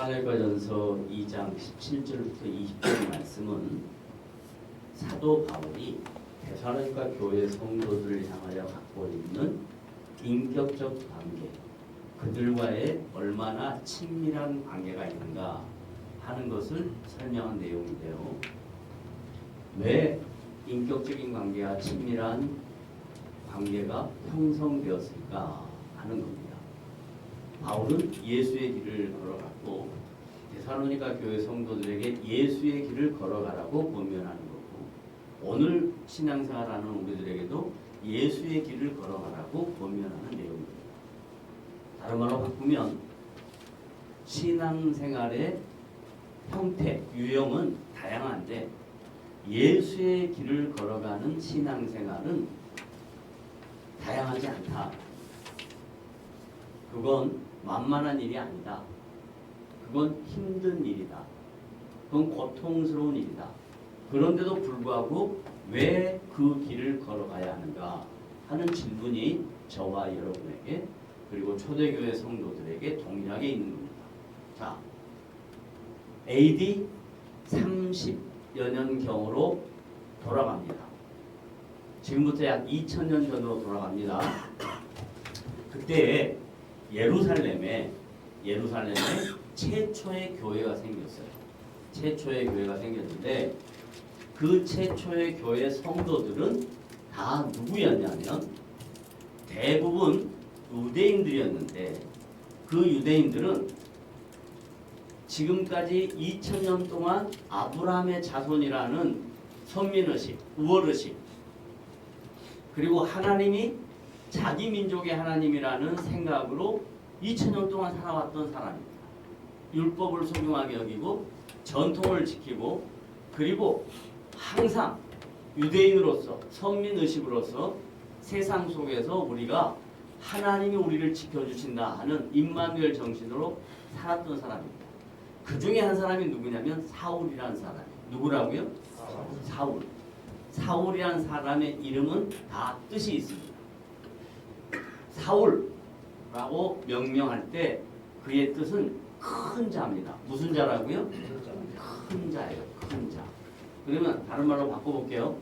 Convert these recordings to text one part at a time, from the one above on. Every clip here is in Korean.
데살로니가전서 2장 17절부터 20절 말씀은 사도 바울이 데살로니가 교회 성도들을 향하여 갖고 있는 인격적 관계, 그들과의 얼마나 친밀한 관계가 있는가 하는 것을 설명한 내용인데요. 왜 인격적인 관계와 친밀한 관계가 형성되었을까 하는 겁니다. 바울은 예수의 길을 걸어갔고 데살로니가 교회 성도들에게 예수의 길을 걸어가라고 권면하는 거고, 오늘 신앙생활하는 우리들에게도 예수의 길을 걸어가라고 권면하는 내용입니다. 다른 말로 바꾸면 신앙생활의 형태, 유형은 다양한데 예수의 길을 걸어가는 신앙생활은 다양하지 않다. 그건 만만한 일이 아니다. 그건 힘든 일이다. 그건 고통스러운 일이다. 그런데도 불구하고 왜 그 길을 걸어가야 하는가 하는 질문이 저와 여러분에게, 그리고 초대교회 성도들에게 동일하게 있는 겁니다. 자, AD 30여 년경으로 돌아갑니다. 지금부터 약 2000년 전으로 돌아갑니다. 그때 예루살렘에 최초의 교회가 생겼어요. 최초의 교회가 생겼는데 그 최초의 교회 성도들은 다 누구였냐면 대부분 유대인들이었는데, 그 유대인들은 지금까지 2000년 동안 아브라함의 자손이라는 선민의식, 우월의식, 그리고 하나님이 자기 민족의 하나님이라는 생각으로 2000년 동안 살아왔던 사람입니다. 율법을 소중하게 여기고 전통을 지키고, 그리고 항상 유대인으로서 선민의식으로서 세상 속에서 우리가 하나님이 우리를 지켜주신다 하는 임마누엘 정신으로 살았던 사람입니다. 그 중에 한 사람이 누구냐면 사울이라는 사람이에요. 누구라고요? 사울. 사울이라는 사람의 이름은 다 뜻이 있습니다. 사울라고 명명할 때 그의 뜻은 큰 자입니다. 무슨 자라고요? 큰 자예요. 큰 자. 그러면 다른 말로 바꿔볼게요.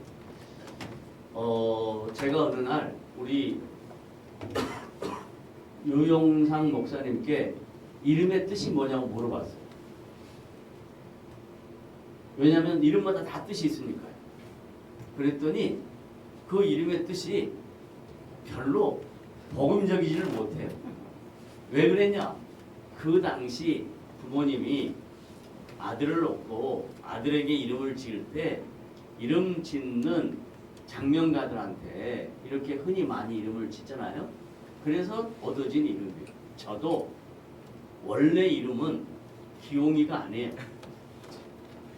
제가 어느 날 우리 유용상 목사님께 이름의 뜻이 뭐냐고 물어봤어요. 왜냐하면 이름마다 다 뜻이 있으니까요. 그랬더니 그 이름의 뜻이 별로 복음적이지를 못해요. 왜 그랬냐? 그 당시 부모님이 아들을 놓고 아들에게 이름을 지을 때 이름 짓는 장명가들한테 이렇게 흔히 많이 이름을 짓잖아요. 그래서 얻어진 이름이에요. 저도 원래 이름은 기용이가 아니에요.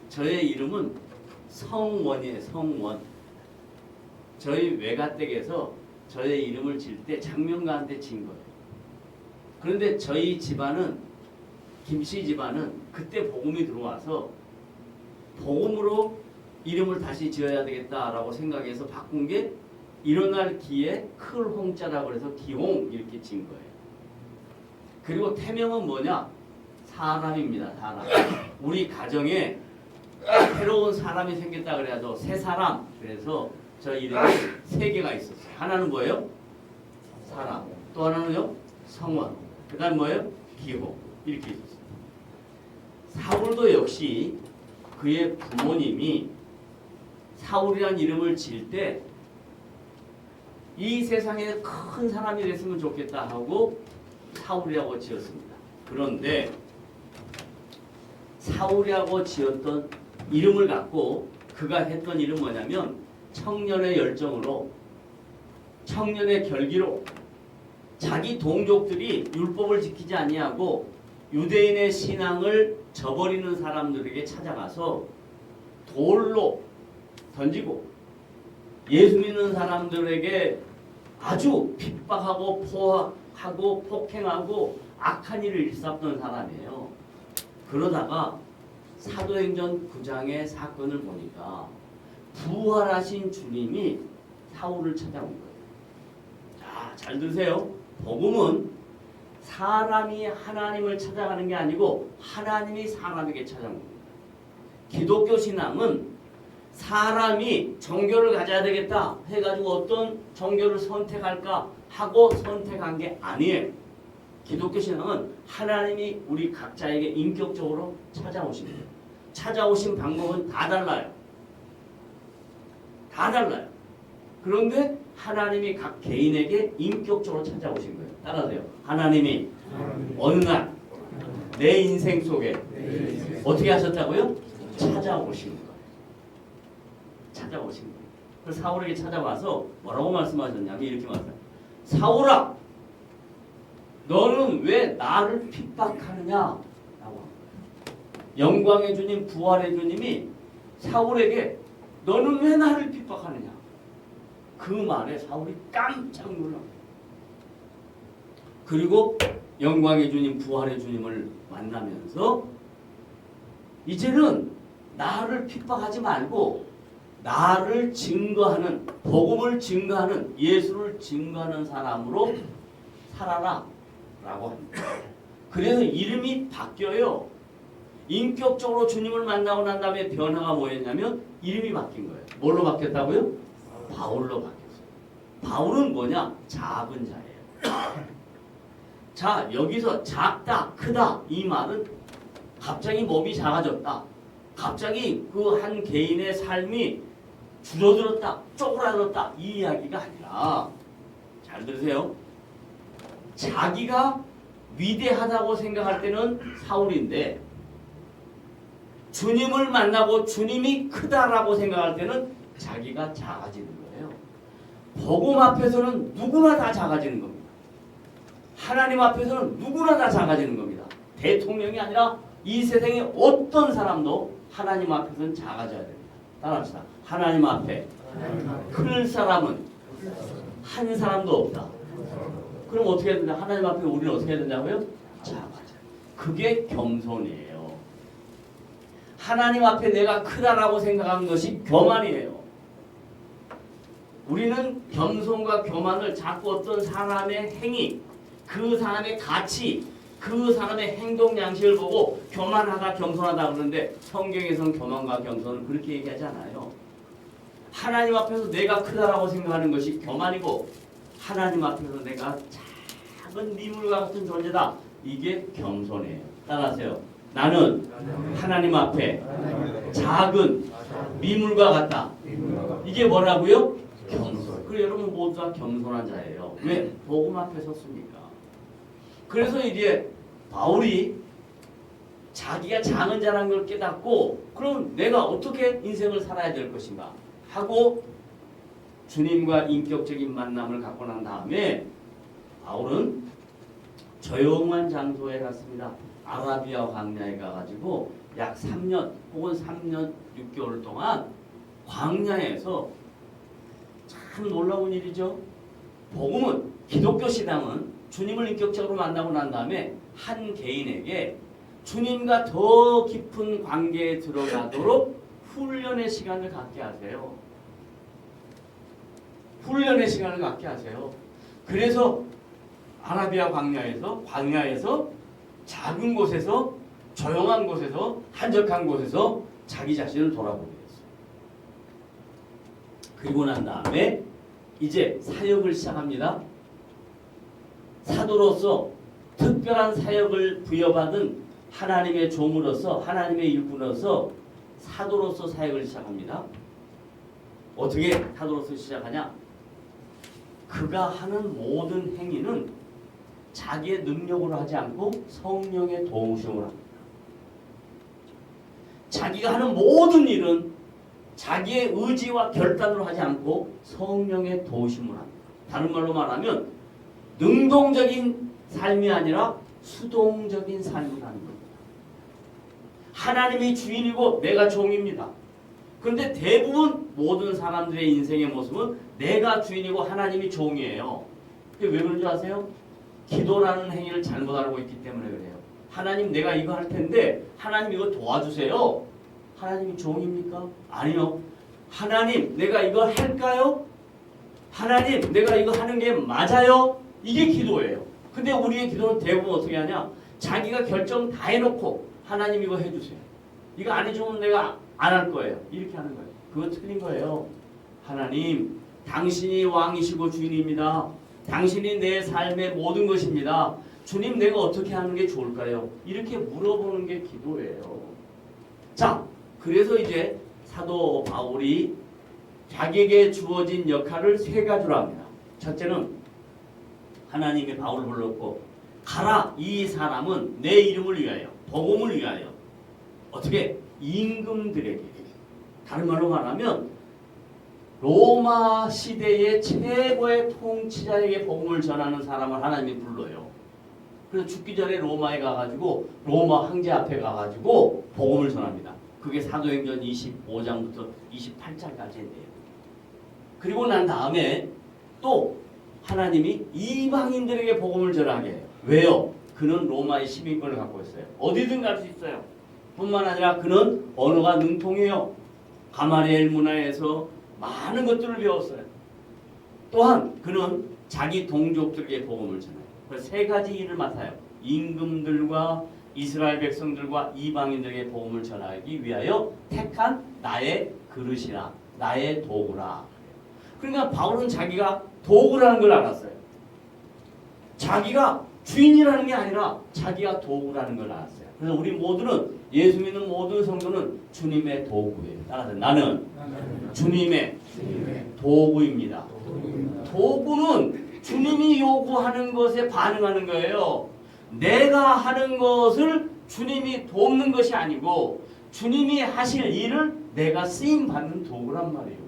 저의 이름은 성원이에요. 성원. 저희 외가댁에서 저의 이름을 지을 때 장명가한테 진 거예요. 그런데 저희 집안은, 김씨 집안은 그때 복음이 들어와서 복음으로 이름을 다시 지어야 되겠다라고 생각해서 바꾼 게 일어날 기에 클 홍자라고 해서 기홍 이렇게 진 거예요. 그리고 태명은 뭐냐? 사람입니다. 사람. 우리 가정에 새로운 사람이 생겼다 그래야죠. 새 사람. 그래서 저 이름이 3개가 있었어요. 하나는 뭐예요? 사람. 또 하나는요? 성원. 그 다음 뭐예요? 기호. 이렇게 있었어요. 사울도 역시 그의 부모님이 사울이라는 이름을 지을 때 이 세상에 큰 사람이 됐으면 좋겠다 하고 사울이라고 지었습니다. 그런데 사울이라고 지었던 이름을 갖고 그가 했던 일은 뭐냐면 청년의 열정으로, 청년의 결기로 자기 동족들이 율법을 지키지 아니하고 유대인의 신앙을 저버리는 사람들에게 찾아가서 돌로 던지고 예수 믿는 사람들에게 아주 핍박하고 포악하고 폭행하고 악한 일을 일삼던 사람이에요. 그러다가 사도행전 9장의 사건을 보니까 부활하신 주님이 사울을 찾아온 거예요. 자, 잘 들으세요. 복음은 사람이 하나님을 찾아가는 게 아니고 하나님이 사람에게 찾아오는 겁니다. 기독교 신앙은 사람이 종교를 가져야 되겠다 해가지고 어떤 종교를 선택할까 하고 선택한 게 아니에요. 기독교 신앙은 하나님이 우리 각자에게 인격적으로 찾아오신 거예요. 찾아오신 방법은 다 달라요. 다 달라요. 그런데 하나님이 각 개인에게 인격적으로 찾아오신 거예요. 따라하세요. 하나님이 어느 날 내 인생 속에 어떻게 하셨다고요? 찾아오신 거예요. 찾아오신 거예요. 그래서 사울에게 찾아와서 뭐라고 말씀하셨냐면 이렇게 말씀하셨어요. 사울아, 너는 왜 나를 핍박하느냐? 라고 합니다. 영광의 주님, 부활의 주님이 사울에게 너는 왜 나를 핍박하느냐? 그 말에 사울이 깜짝 놀랍니다. 그리고 영광의 주님, 부활의 주님을 만나면서 이제는 나를 핍박하지 말고 나를 증거하는, 복음을 증거하는, 예수를 증거하는 사람으로 살아라 라고 합니다. 그래서 이름이 바뀌어요. 인격적으로 주님을 만나고 난 다음에 변화가 뭐였냐면 이름이 바뀐 거예요. 뭘로 바뀌었다고요? 바울로 바뀌었어요. 바울은 뭐냐? 작은 자예요. 자, 여기서 작다, 크다 이 말은 갑자기 몸이 작아졌다. 갑자기 그 한 개인의 삶이 줄어들었다, 쪼그라들었다 이 이야기가 아니라 잘 들으세요. 자기가 위대하다고 생각할 때는 사울인데 주님을 만나고 주님이 크다라고 생각할 때는 자기가 작아지는 거예요. 복음 앞에서는 누구나 다 작아지는 겁니다. 하나님 앞에서는 누구나 다 작아지는 겁니다. 대통령이 아니라 이 세상의 어떤 사람도 하나님 앞에서는 작아져야 됩니다. 따라합시다. 하나님 앞에 클 사람은 한 사람도 없다. 그럼 어떻게 해야 된다? 하나님 앞에 우리는 어떻게 해야 된다고요? 작아져. 그게 겸손이에요. 하나님 앞에 내가 크다라고 생각하는 것이 교만이에요. 우리는 겸손과 교만을 자꾸 어떤 사람의 행위, 그 사람의 가치, 그 사람의 행동 양식을 보고 교만하다, 겸손하다 그러는데 성경에서는 교만과 겸손을 그렇게 얘기하지 않아요. 하나님 앞에서 내가 크다라고 생각하는 것이 교만이고 하나님 앞에서 내가 작은 미물과 같은 존재다. 이게 겸손이에요. 따라하세요. 나는 하나님 앞에 작은 미물과 같다. 이게 뭐라고요? 겸손. 그래 여러분 모두 다 겸손한 자예요. 왜? 복음 앞에 섰습니까? 그래서 이제 바울이 자기가 작은 자라는 걸 깨닫고 그럼 내가 어떻게 인생을 살아야 될 것인가 하고 주님과 인격적인 만남을 갖고 난 다음에 바울은 조용한 장소에 갔습니다. 아라비아 광야에 가가지고 약 3년 혹은 3년 6개월 동안 광야에서 참 놀라운 일이죠. 복음은 기독교 신앙은 주님을 인격적으로 만나고 난 다음에 한 개인에게 주님과 더 깊은 관계에 들어가도록 훈련의 시간을 갖게 하세요. 훈련의 시간을 갖게 하세요. 그래서 아라비아 광야에서 작은 곳에서 조용한 곳에서 한적한 곳에서 자기 자신을 돌아보게 됐어요. 그리고 난 다음에 이제 사역을 시작합니다. 사도로서 특별한 사역을 부여받은 하나님의 종으로서 하나님의 일꾼으로서 사도로서 사역을 시작합니다. 어떻게 사도로서 시작하냐? 그가 하는 모든 행위는 자기의 능력으로 하지 않고 성령의 도우심으로 합니다. 자기가 하는 모든 일은 자기의 의지와 결단으로 하지 않고 성령의 도우심으로 합니다. 다른 말로 말하면 능동적인 삶이 아니라 수동적인 삶을 하는 겁니다. 하나님이 주인이고 내가 종입니다. 그런데 대부분 모든 사람들의 인생의 모습은 내가 주인이고 하나님이 종이에요. 그게 왜 그런 줄 아세요? 기도라는 행위를 잘못 알고 있기 때문에 그래요. 하나님 내가 이거 할 텐데 하나님 이거 도와주세요. 하나님이 종입니까? 아니요. 하나님 내가 이거 할까요? 하나님 내가 이거 하는 게 맞아요? 이게 기도예요. 근데 우리의 기도는 대부분 어떻게 하냐? 자기가 결정 다 해놓고 하나님 이거 해주세요. 이거 안 해주면 내가 안 할 거예요. 이렇게 하는 거예요. 그거 틀린 거예요. 하나님, 당신이 왕이시고 주인입니다. 당신이 내 삶의 모든 것입니다. 주님, 내가 어떻게 하는 게 좋을까요? 이렇게 물어보는 게 기도예요. 자, 그래서 이제 사도 바울이 자기에게 주어진 역할을 세 가지로 합니다. 첫째는 하나님이 바울을 불렀고 가라, 이 사람은 내 이름을 위하여, 복음을 위하여 어떻게? 임금들에게, 다른 말로 말하면 로마 시대의 최고의 통치자에게 복음을 전하는 사람을 하나님이 불러요. 그래서 죽기 전에 로마에 가가지고 로마 황제 앞에 가가지고 복음을 전합니다. 그게 사도행전 25장부터 28장까지인데요. 그리고 난 다음에 또 하나님이 이방인들에게 복음을 전하게 해요. 왜요? 그는 로마의 시민권을 갖고 있어요. 어디든 갈 수 있어요. 뿐만 아니라 그는 언어가 능통해요. 가마리엘 문화에서 많은 것들을 배웠어요. 또한 그는 자기 동족들에게 복음을 전해요. 그래서 세 가지 일을 맡아요. 임금들과 이스라엘 백성들과 이방인들에게 복음을 전하기 위하여 택한 나의 그릇이라, 나의 도구라. 그러니까 바울은 자기가 도구라는 걸 알았어요. 자기가 주인이라는 게 아니라 자기가 도구라는 걸 알았어요. 그래서 우리 모두는, 예수 믿는 모든 성도는 주님의 도구예요. 따라서 나는 주님의 도구입니다. 도구는 주님이 요구하는 것에 반응하는 거예요. 내가 하는 것을 주님이 돕는 것이 아니고 주님이 하실 일을 내가 쓰임 받는 도구란 말이에요.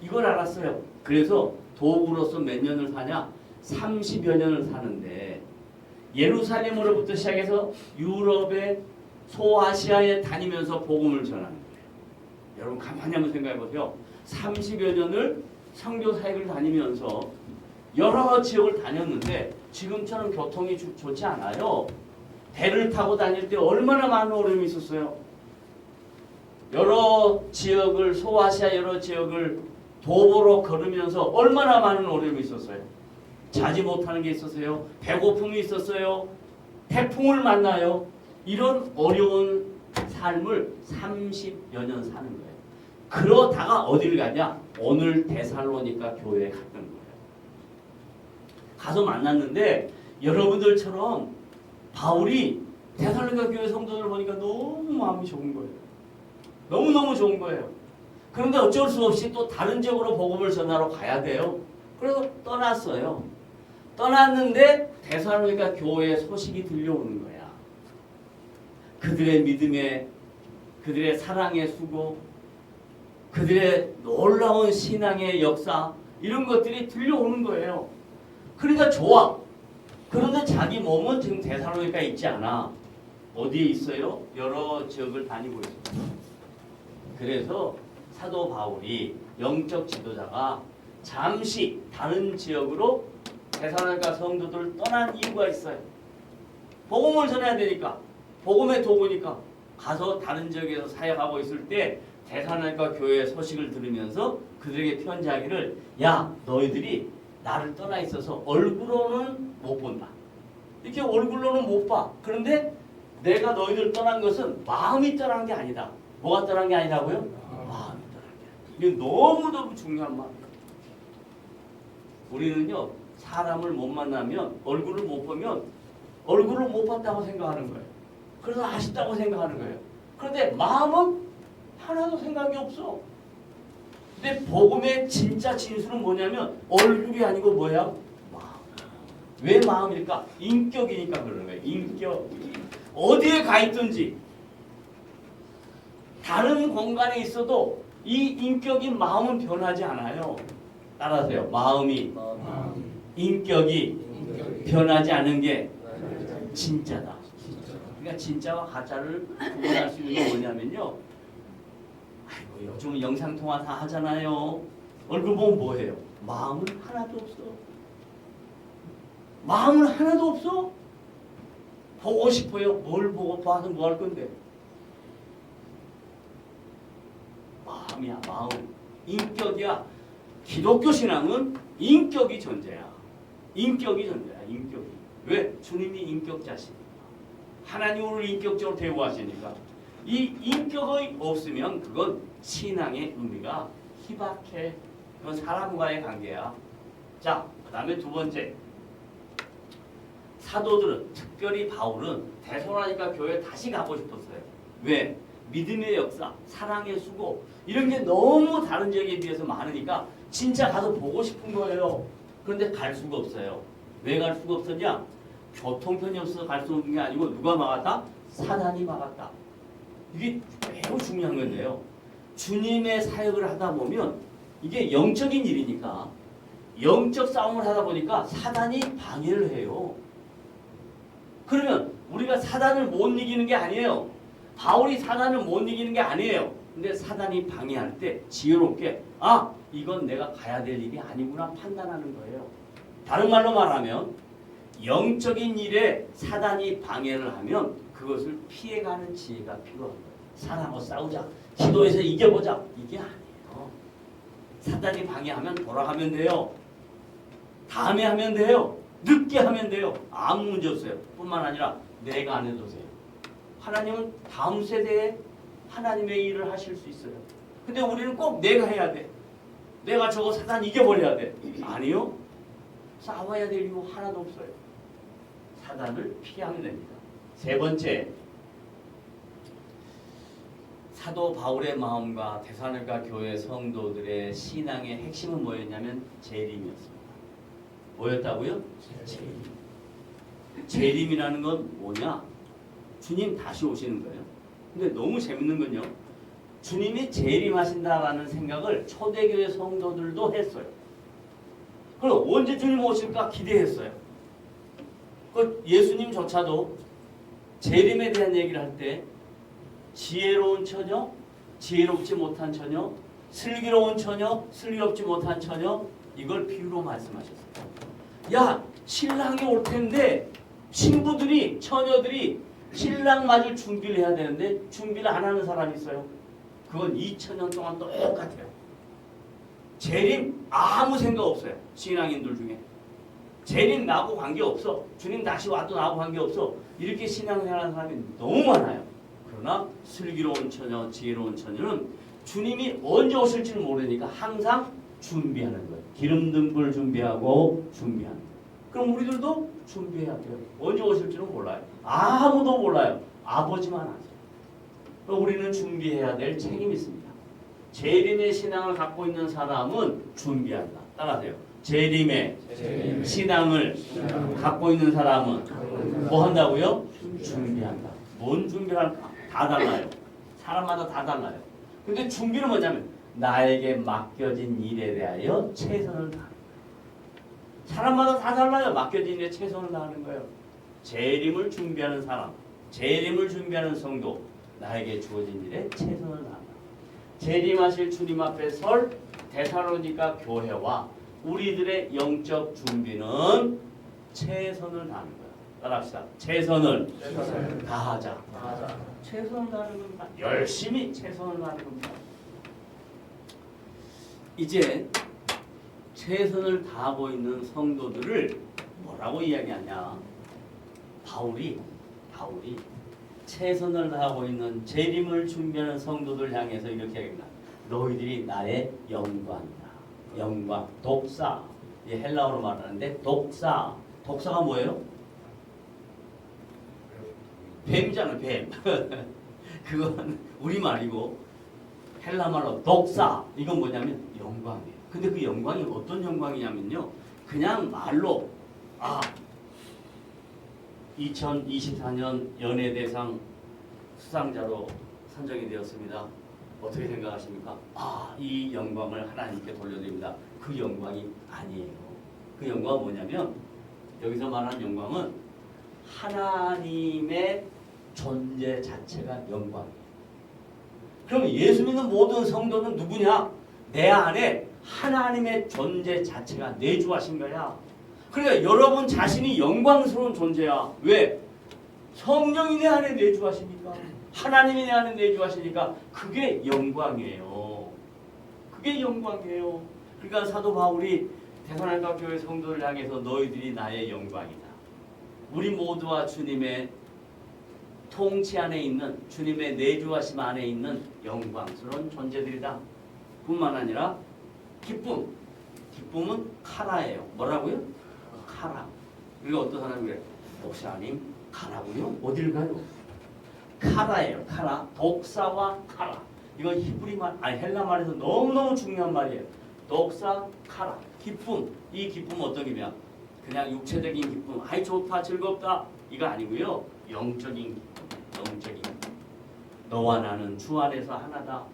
이걸 알았어요. 그래서 도구로서 몇 년을 사냐? 30여 년을 사는데 예루살렘으로부터 시작해서 유럽의 소아시아에 다니면서 복음을 전하는 거예요. 여러분 가만히 한번 생각해 보세요. 30여 년을 선교 사역을 다니면서 여러 지역을 다녔는데 지금처럼 교통이 좋지 않아요. 배를 타고 다닐 때 얼마나 많은 어려움이 있었어요. 여러 지역을, 소아시아 여러 지역을 도보로 걸으면서 얼마나 많은 어려움이 있었어요. 자지 못하는 게 있었어요. 배고픔이 있었어요. 태풍을 만나요. 이런 어려운 삶을 30여 년 사는 거예요. 그러다가 어디를 가냐? 오늘 데살로니가 교회에 갔던 거예요. 가서 만났는데 여러분들처럼 바울이 데살로니가 교회 성도들 보니까 너무 마음이 좋은 거예요. 너무너무 좋은 거예요. 그런데 어쩔 수 없이 또 다른 지역으로 복음을 전하러 가야 돼요. 그래서 떠났어요. 떠났는데 데살로니가 교회에 소식이 들려오는 거야. 그들의 믿음에, 그들의 사랑의 수고, 그들의 놀라운 신앙의 역사, 이런 것들이 들려오는 거예요. 그러니까 좋아. 그런데 자기 몸은 지금 데살로니가에 있지 않아. 어디에 있어요? 여러 지역을 다니고 있어요. 그래서 사도 바울이 영적 지도자가 잠시 다른 지역으로 데살로니가 성도들 떠난 이유가 있어요. 복음을 전해야 되니까, 복음의 도구니까 가서 다른 지역에서 사역하고 있을 때 데살로니가 교회의 소식을 들으면서 그들에게 편지하기를, 야, 너희들이 나를 떠나 있어서 얼굴로는 못 본다. 이렇게 얼굴로는 못 봐. 그런데 내가 너희들 떠난 것은 마음이 떠난 게 아니다. 뭐가 떠난 게 아니라고요? 마음이 떠난 게 아니다. 이게 너무너무 중요한 말이에요. 우리는요, 사람을 못 만나면, 얼굴을 못 보면 얼굴을 못 봤다고 생각하는 거예요. 그래서 아쉽다고 생각하는 거예요. 그런데 마음은 하나도 생각이 없어. 근데 복음의 진짜 진수는 뭐냐면 얼굴이 아니고 뭐야? 마음. 왜 마음일까? 인격이니까 그러는 거예요. 인격. 어디에 가 있든지 다른 공간에 있어도 이 인격인 마음은 변하지 않아요. 따라하세요. 마음이 인격이 변하지 않은 게 진짜다. 그러니까 진짜와 가짜를 구분할 수 있는 게 뭐냐면요. 아이고, 요즘 영상통화 다 하잖아요. 얼굴 보면 뭐해요? 마음은 하나도 없어. 마음은 하나도 없어. 보고 싶어요. 뭘 보고 봐서 뭐 할 건데? 마음이야, 마음. 인격이야. 기독교 신앙은 인격이 존재야. 인격이 존재야. 인격이. 왜? 주님이 인격자시니까. 하나님을 인격적으로 대우하시니까. 이 인격이 없으면 그건 신앙의 의미가 희박해. 그건 사람과의 관계야. 자, 그 다음에 두 번째. 사도들은, 특별히 바울은 대소로니가 교회에 다시 가고 싶었어요. 왜? 믿음의 역사, 사랑의 수고 이런 게 너무 다른 지역에 비해서 많으니까 진짜 가서 보고 싶은 거예요. 그런데 갈 수가 없어요. 왜 갈 수가 없었냐? 교통편이 없어서 갈 수 없는 게 아니고 누가 막았다? 사단이 막았다. 이게 매우 중요한 건데요. 주님의 사역을 하다 보면 이게 영적인 일이니까 영적 싸움을 하다 보니까 사단이 방해를 해요. 그러면 우리가 사단을 못 이기는 게 아니에요. 바울이 사단을 못 이기는 게 아니에요. 근데 사단이 방해할 때 지혜롭게 아, 이건 내가 가야 될 일이 아니구나 판단하는 거예요. 다른 말로 말하면 영적인 일에 사단이 방해를 하면 그것을 피해가는 지혜가 필요한 거예요. 사단하고 싸우자. 기도해서 이겨보자. 이게 아니에요. 사단이 방해하면 돌아가면 돼요. 다음에 하면 돼요. 늦게 하면 돼요. 아무 문제 없어요. 뿐만 아니라 내가 안 해도 돼요. 하나님은 다음 세대에 하나님의 일을 하실 수 있어요. 근데 우리는 꼭 내가 해야 돼. 내가 저거 사단 이겨버려야 돼. 아니요. 싸워야 될 이유 하나도 없어요. 사단을 피하면 됩니다. 세 번째, 사도 바울의 마음과 데살로니가 교회 성도들의 신앙의 핵심은 뭐였냐면 재림이었습니다. 뭐였다고요? 재림. 재림이라는 건 뭐냐? 주님 다시 오시는 거예요. 근데 너무 재밌는 건요. 주님이 재림하신다라는 생각을 초대교회 성도들도 했어요. 그럼 언제 주님 오실까 기대했어요. 그 예수님조차도 재림에 대한 얘기를 할 때 지혜로운 처녀, 지혜롭지 못한 처녀, 슬기로운 처녀, 슬기롭지 못한 처녀 이걸 비유로 말씀하셨어요. 야, 신랑이 올 텐데 신부들이, 처녀들이 신랑 맞을 준비를 해야 되는데 준비를 안 하는 사람이 있어요. 그건 2000년 동안 똑같아요. 재림 아무 생각 없어요. 신앙인들 중에. 재림 나하고 관계없어. 주님 다시 와도 나하고 관계없어. 이렇게 신앙생활하는 사람이 너무 많아요. 그러나 슬기로운 처녀, 지혜로운 처녀는 주님이 언제 오실지는 모르니까 항상 준비하는 거예요. 기름 등불 준비하고 준비하는 거예요. 그럼 우리들도 준비해야 돼요. 언제 오실지는 몰라요. 아무도 몰라요. 아버지만 아세요. 그럼 우리는 준비해야 될 책임이 있습니다. 재림의 신앙을 갖고 있는 사람은 준비한다. 따라하세요. 재림의 신앙을 갖고 있는 사람은 뭐 한다고요? 준비한다. 뭔 준비를 할까? 다 달라요. 사람마다 다 달라요. 근데 준비는 뭐냐면 나에게 맡겨진 일에 대하여 최선을 다하는 거예요. 사람마다 다 달라요. 맡겨진 일에 최선을 다하는 거예요. 재림을 준비하는 사람, 재림을 준비하는 성도, 나에게 주어진 일에 최선을 다한다. 재림하실 주님 앞에 설 데살로니가 교회와 우리들의 영적 준비는 최선을 다하는 거야. 따라합시다. 최선을 다하자. 최선을 다하는 겁니다. 열심히 최선을 다하는 겁니다. 이제 최선을 다하고 있는 성도들을 뭐라고 이야기하냐? 바울이 최선을 다하고 있는 재림을 준비하는 성도들 향해서 이렇게 얘기합니다. 너희들이 나의 영광이다. 영광, 독사. 이 헬라어로 말하는데 독사. 독사가 뭐예요? 뱀이잖아요. 뱀. 그건 우리말이고 헬라말로 독사. 이건 뭐냐면 영광이에요. 근데 그 영광이 어떤 영광이냐면요. 그냥 말로 2024년 연예대상 수상자로 선정이 되었습니다. 어떻게 생각하십니까? 이 영광을 하나님께 돌려드립니다. 그 영광이 아니에요. 그 영광은 뭐냐면 여기서 말하는 영광은 하나님의 존재 자체가 영광이에요. 그럼 예수 믿는 모든 성도는 누구냐? 내 안에 하나님의 존재 자체가 내주하신 거야. 그러니까 여러분 자신이 영광스러운 존재야. 왜? 성령이 내 안에 내주하시니까. 하나님이 내 안에 내주하시니까 그게 영광이에요. 그게 영광이에요. 그러니까 사도 바울이 대선한가 교회 성도를 향해서 너희들이 나의 영광이다. 우리 모두와 주님의 통치 안에 있는, 주님의 내주하심 안에 있는 영광스러운 존재들이다. 뿐만 아니라 기쁨은 카라예요. 뭐라고요? 카라. 우리가 어떤 사람이 그래? 목사님 가라고요? 어딜 가요? 카라예요. 카라. 독사와 카라. 이건 히브리 말, 아니 헬라 말에서 너무너무 중요한 말이에요. 독사, 카라. 기쁨. 이 기쁨은 어떤 기쁨이야? 그냥 육체적인 기쁨. 아이 좋다, 즐겁다. 이거 아니고요. 영적인 기쁨. 영적인 기쁨. 너와 나는 주 안에서 하나다.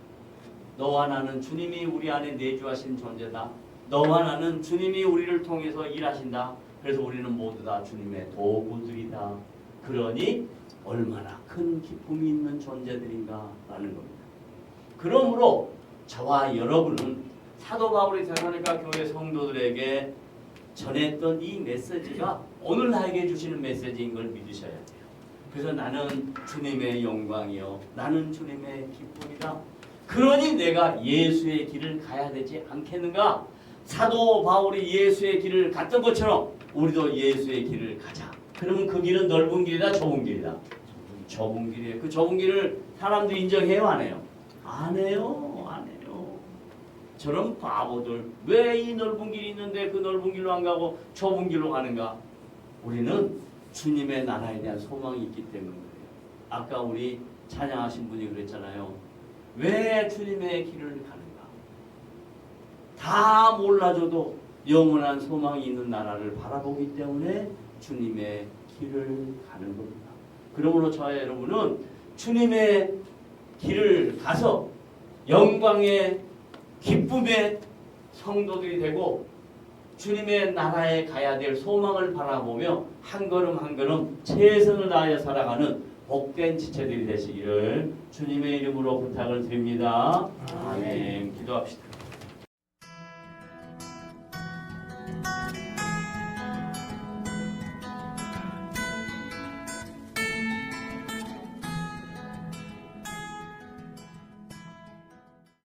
너와 나는 주님이 우리 안에 내주하신 존재다. 너와 나는 주님이 우리를 통해서 일하신다. 그래서 우리는 모두 다 주님의 도구들이다. 그러니 얼마나 큰 기쁨이 있는 존재들인가라는 겁니다. 그러므로 저와 여러분은 사도 바울이 데살로니가 교회 성도들에게 전했던 이 메시지가 오늘 나에게 주시는 메시지인 걸 믿으셔야 돼요. 그래서 나는 주님의 영광이요, 나는 주님의 기쁨이다. 그러니 내가 예수의 길을 가야 되지 않겠는가? 사도 바울이 예수의 길을 갔던 것처럼 우리도 예수의 길을 가자. 그러면 그 길은 넓은 길이다, 좁은 길이다? 좁은 길이에요. 그 좁은 길을 사람들이 인정해요, 안 해요? 안 해요, 안 해요. 저런 바보들, 왜 이 넓은 길이 있는데 그 넓은 길로 안 가고 좁은 길로 가는가? 우리는 주님의 나라에 대한 소망이 있기 때문에 그래요. 아까 우리 찬양하신 분이 그랬잖아요. 왜 주님의 길을 가는가? 다 몰라줘도 영원한 소망이 있는 나라를 바라보기 때문에 주님의 길을 가는 겁니다. 그러므로 저와 여러분은 주님의 길을 가서 영광의 기쁨의 성도들이 되고 주님의 나라에 가야 될 소망을 바라보며 한 걸음 한 걸음 최선을 다하여 살아가는 복된 지체들이 되시기를 주님의 이름으로 부탁을 드립니다. 아멘. 기도합시다.